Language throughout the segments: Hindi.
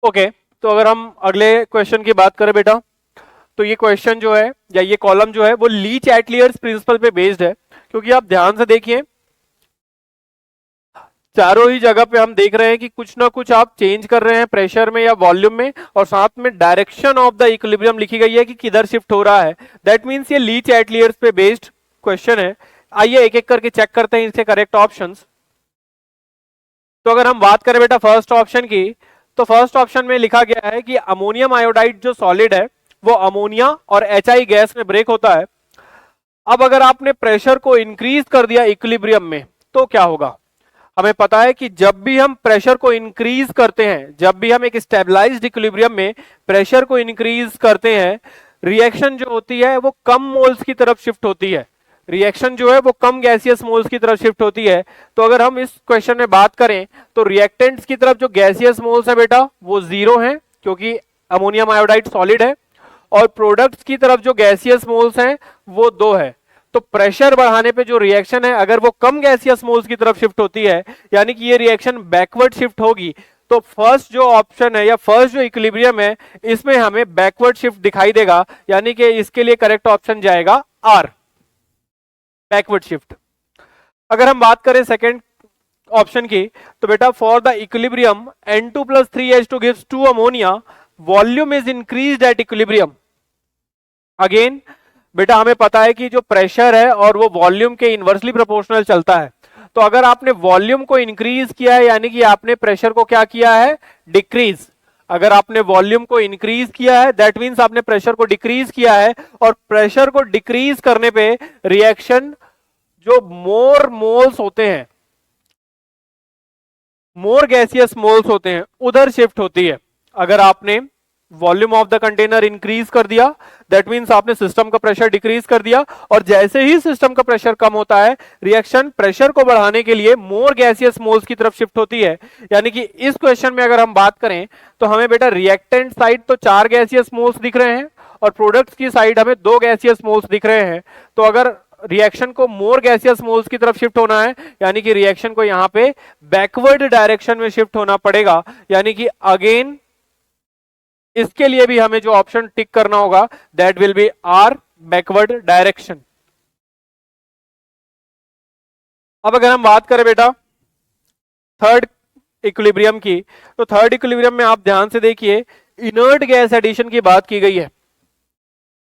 ओके, तो अगर हम अगले क्वेश्चन की बात करें बेटा, तो ये क्वेश्चन जो है या ये कॉलम जो है वो लीच एटलियर्स प्रिंसिपल पे बेस्ड है, क्योंकि आप ध्यान से देखिए चारों ही जगह पे हम देख रहे हैं कि कुछ ना कुछ आप चेंज कर रहे हैं प्रेशर में या वॉल्यूम में, और साथ में डायरेक्शन ऑफ द इक्विलिब्रियम लिखी गई है कि किधर शिफ्ट हो रहा है। दैट मींस ये लीच एटलियर्स पे बेस्ड क्वेश्चन है। आइए एक एक करके चेक करते हैं इसके करेक्ट ऑप्शंस। तो अगर हम बात करें बेटा फर्स्ट ऑप्शन की, तो फर्स्ट ऑप्शन में लिखा गया है कि अमोनियम आयोडाइड जो सॉलिड है वो अमोनिया और HI गैस में ब्रेक होता है। अब अगर आपने प्रेशर को इंक्रीज कर दिया इक्विलिब्रियम में तो क्या होगा? हमें पता है कि जब भी हम प्रेशर को इंक्रीज करते हैं, जब भी हम एक स्टेबलाइज्ड इक्विलिब्रियम में प्रेशर को इंक्रीज करते हैं, रिएक्शन जो होती है वो कम मोल्स की तरफ शिफ्ट होती है। रिएक्शन जो है वो कम गैसियस मोल्स की तरफ शिफ्ट होती है। तो अगर हम इस क्वेश्चन में बात करें तो रिएक्टेंट्स की तरफ जो गैसियस मोल्स है बेटा वो 0 है, क्योंकि अमोनियम आयोडाइड सॉलिड है, और प्रोडक्ट्स की तरफ जो गैसियस मोल्स हैं वो 2 है। तो प्रेशर बढ़ाने पे जो रिएक्शन है अगर वो कम गैसियस मोल्स की तरफ शिफ्ट होती है, यानी कि ये रिएक्शन बैकवर्ड शिफ्ट होगी, तो फर्स्ट जो ऑप्शन है या फर्स्ट जो इक्विलिब्रियम है इसमें हमें बैकवर्ड शिफ्ट दिखाई देगा, यानी कि इसके लिए करेक्ट ऑप्शन जाएगा आर, बैकवर्ड शिफ्ट। अगर हम बात करें सेकेंड ऑप्शन की, तो बेटा for the equilibrium N2 + 3H2 gives 2 ammonia, volume is increased at equilibrium. Again बेटा हमें पता है कि जो प्रेशर है और वो वॉल्यूम के इनवर्सली प्रोपोर्शनल चलता है। तो अगर आपने वॉल्यूम को इंक्रीज किया है यानी कि आपने प्रेशर को क्या किया है? डिक्रीज। अगर आपने वॉल्यूम को इंक्रीज किया है दैट मींस आपने प्रेशर को डिक्रीज किया है, और प्रेशर को डिक्रीज करने पे रिएक्शन जो मोर मोल्स होते हैं, मोर गैसियस मोल्स होते हैं, उधर शिफ्ट होती है। अगर आपने volume of the container increase कर दिया दैट मींस आपने सिस्टम का प्रेशर डिक्रीज कर दिया, और जैसे ही सिस्टम का प्रेशर कम होता है रिएक्शन प्रेशर को बढ़ाने के लिए मोर गैसियस मोल्स की तरफ शिफ्ट होती है। यानी कि इस क्वेश्चन में अगर हम बात करें तो हमें बेटा रिएक्टेंट साइड तो 4 गैसियस मोल्स दिख रहे हैं और प्रोडक्ट्स की साइड हमें 2 गैसियस मोल्स दिख रहे हैं। तो अगर रिएक्शन को मोर गैसियस मोल्स की तरफ शिफ्ट होना है यानी कि रिएक्शन को यहां पे बैकवर्ड डायरेक्शन में शिफ्ट होना पड़ेगा, यानी कि अगेन इसके लिए भी हमें जो ऑप्शन टिक करना होगा that will be our, backward direction. अब अगर हम बात करें बेटा थर्ड इक्विलिब्रियम की, तो थर्ड इक्विलिब्रियम में आप ध्यान से देखिए इनर्ट गैस एडिशन की बात की गई है,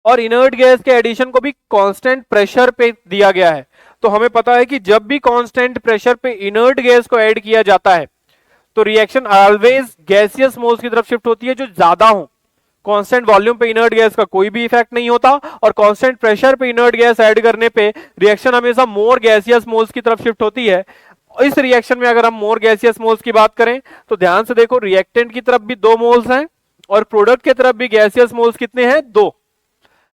और इनर्ट गैस के एडिशन को भी कांस्टेंट प्रेशर पे दिया गया है। तो हमें पता है कि जब भी कांस्टेंट प्रेशर पे इनर्ट गैस को ऐड किया जाता है तो रिएक्शन ऑलवेज गैसियस मोल्स की तरफ शिफ्ट होती है जो ज्यादा हो। कांस्टेंट वॉल्यूम पे इनर्ट गैस का कोई भी इफेक्ट नहीं होता, और कांस्टेंट प्रेशर पे इनर्ट गैस ऐड करने पे रिएक्शन हमेशा मोर गैसियस मोल्स की तरफ शिफ्ट होती है। इस रिएक्शन में अगर हम मोर गैसियस मोल्स की बात करें तो ध्यान से देखो रिएक्टेंट की तरफ भी 2 मोल्स हैं और प्रोडक्ट की तरफ भी गैसियस मोल्स कितने हैं? 2।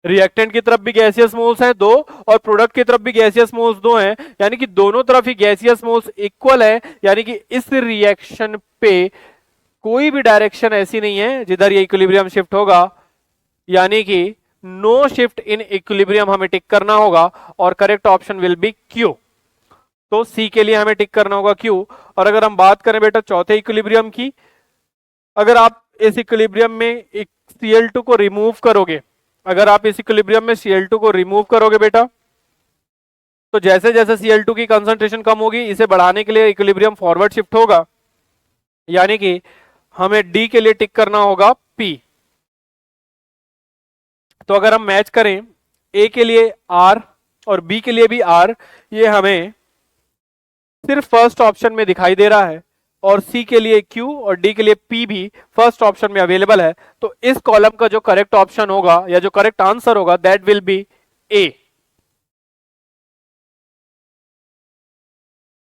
रिएक्टेंट की तरफ भी गैसियस मोल्स हैं 2 और प्रोडक्ट की तरफ भी गैसियस मोल्स 2 हैं, यानी कि दोनों तरफ ही गैसियस मोल्स इक्वल है। यानी कि इस रिएक्शन पे कोई भी डायरेक्शन ऐसी नहीं है जिधर ये इक्विलिब्रियम शिफ्ट होगा, यानी कि नो शिफ्ट इन इक्विलिब्रियम हमें टिक करना होगा, और correct option will be Q. तो सी के लिए हमें टिक करना होगा क्यू। और अगर हम बात करें बेटा चौथे इक्विलिब्रियम की, अगर आप इस इक्विलिब्रियम में एक Cl2 को रिमूव करोगे, अगर आप इस इक्विलिब्रियम में Cl2 को रिमूव करोगे बेटा, तो जैसे जैसे Cl2 की कंसंट्रेशन कम होगी इसे बढ़ाने के लिए इक्विलिब्रियम फॉरवर्ड शिफ्ट होगा, यानी कि हमें डी के लिए टिक करना होगा P। तो अगर हम मैच करें ए के लिए आर और बी के लिए भी आर, ये हमें सिर्फ फर्स्ट ऑप्शन में दिखाई दे रहा है, और सी के लिए क्यू और डी के लिए पी भी फर्स्ट ऑप्शन में अवेलेबल है। तो इस कॉलम का जो करेक्ट ऑप्शन होगा या जो करेक्ट आंसर होगा दैट विल बी ए।